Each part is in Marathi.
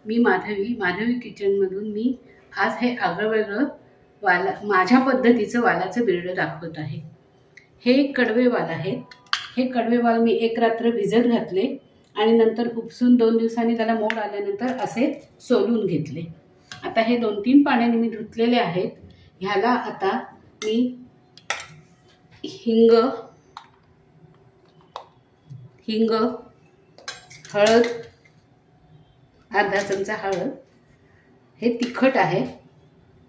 मी माधवी किचनमधून मी आज हे आगळंवेगळं माझ्या पद्धतीचं वालाचं बिरडं दाखवत आहे। हे कडवे वाल आहेत। हे कडवे वाल मी एक रात्र भिजत घातले आणि नंतर उपसून 2 दिवसांनी त्याला मोड आल्यानंतर असे सोलून घेतले। आता हे 2-3 पाण्याने मी धुतलेले आहेत। ह्याला आता मी हिंग, हळद, अर्धा चमचा हळद, हे तिखट आहे,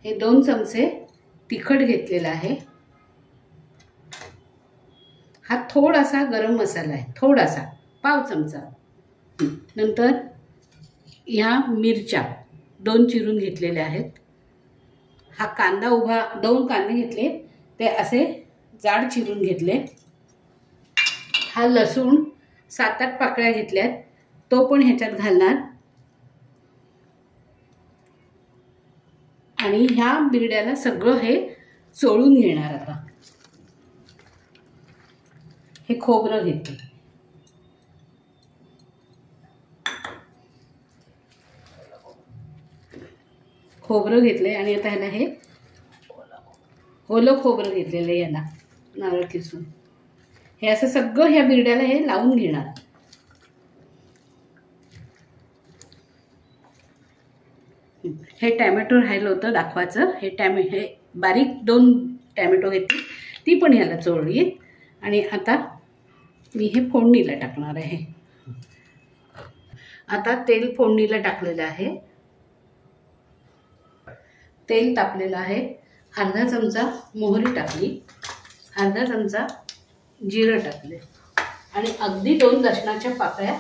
हे 2 चमचे तिखट घेतलेला आहे। हा थोडासा गरम मसाला आहे, थोडासा पाव चमचा। नंतर या मिरच्या 2 चिरून घेतलेल्या आहेत। हा कांदा उभा 2 कांदे घेतले, ते असे जाड चिरून घेतले। हा लसूण 7-8 पाकळ्या घेतल्यात, तो पण ह्याच्यात घालणार। आणि ह्या बिरड्याला सगळं हे चोळून घेणार। आता हे खोबरं घेते, खोबरं घेतले आणि आता ह्याला हे ओलं खोबरं घेतलेलं, याला नारळ किसून हे असं सगळं ह्या बिरड्याला हे लावून घेणार। हे टॅमॅटो राहिलं होतं दाखवायचं। हे बारीक 2 टॅमॅटो घेतली, ती पण ह्याला चोळली। आणि आता मी हे फोडणीला टाकणार आहे। आता तेल फोडणीला टाकलेलं आहे। तेल तापलेलं आहे। अर्धा चमचा मोहरी टाकली, अर्धा चमचा जिरं टाकले आणि अगदी 2 लसणाच्या पाकळ्या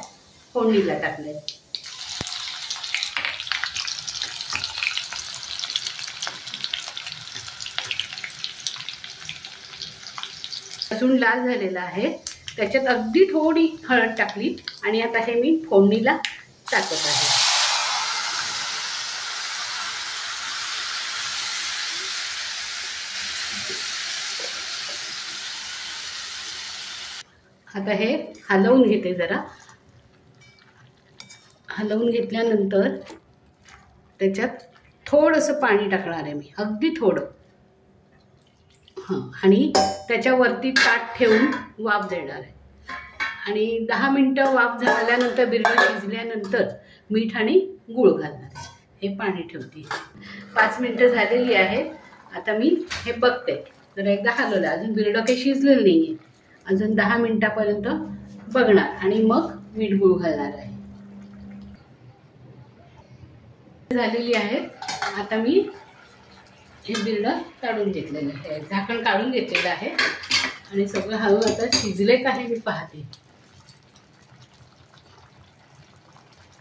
फोडणीला टाकल्या। लसूण लाल झालेला आहे, त्याच्यात अगदी थोडी हळद टाकली आणि आता हे मी फोडणीला टाकत आहे। आता हे हलवून घेते, जरा हलवून घेतल्यानंतर त्याच्यात थोडंसं पाणी टाकणार आहे मी, अगदी थोडं। आणि त्याच्यावरती ताट ठेवून वाफ देणार आहे आणि 10 मिनिटं वाफ झाल्यानंतर बिरडं शिजल्यानंतर मीठ आणि गूळ घालणार। हे पाणी ठेवते। 5 मिनिटं झालेली आहेत। आता मी हे बघते, जरा एकदा हलवलं, अजून बिरडं काही शिजलेलं नाही आहे, अजून 10 मिनिटापर्यंत बघणार आणि मग मीठ गूळ घालणार आहे। झालेली आहे। आता मी हे बिरडं काढून घेतलेलं आहे, झाकण काढून घेतलेलं आहे आणि सगळं हळू आता शिजले का हे मी पाहते।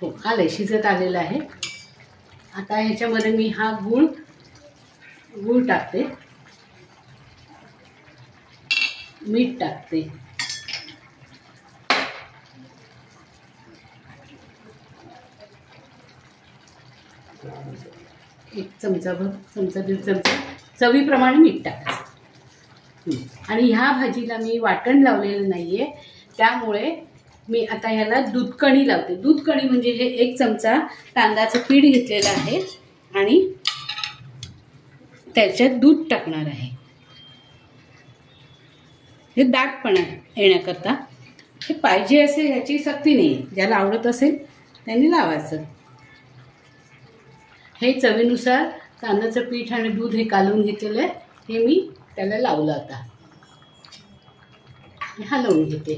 हो, आलंय, शिजत आलेलं आहे। आता ह्याच्यामध्ये मी हा गूळ टाकते, मीठ टाकते, 1 चमचाभर, चमचा 1.5 चमचा चवीप्रमाणे मीठ टाकायचं। आणि ह्या भाजीला मी वाटण लावलेलं नाहीये, त्यामुळे मी आता ह्याला दूध कणी लावते। दूध कणी म्हणजे हे 1 चमचा तांदळाचं पीठ घेतलेलं आहे आणि त्याच्यात दूध टाकणार आहे। हे दाटपणा येण्याकरता, हे पाहिजे असे याची सक्ती नाही, ज्याला आवडत असेल त्यांनी लावायचं। हे चवीनुसार तांदळाचं पीठ आणि दूध हे कालवून घेतलेलं आहे, हे मी त्याला लावलं। आता हलवून घेते,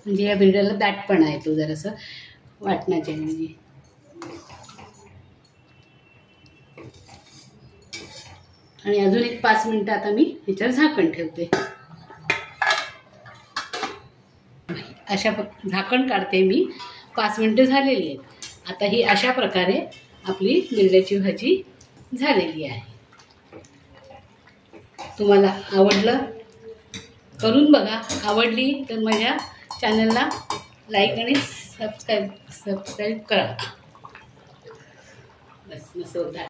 म्हणजे या बिरड्याला दाटपणा येतो जरासं वाटण्याच्या ऐवजी। आणि अजून 5 मिनिटं आता मी ह्याच्यावर झाकण ठेवते। अशा झाकण काढते मी, 5 मिनिटं झालेली आहेत। आता ही अशा प्रकारे आपली बिरड्याची भाजी झालेली आहे। तुम्हाला आवडलं करून बघा, आवडली तर माझ्या चॅनलला लाईक आणि सबस्क्राईब करा। बस, मस्त होता।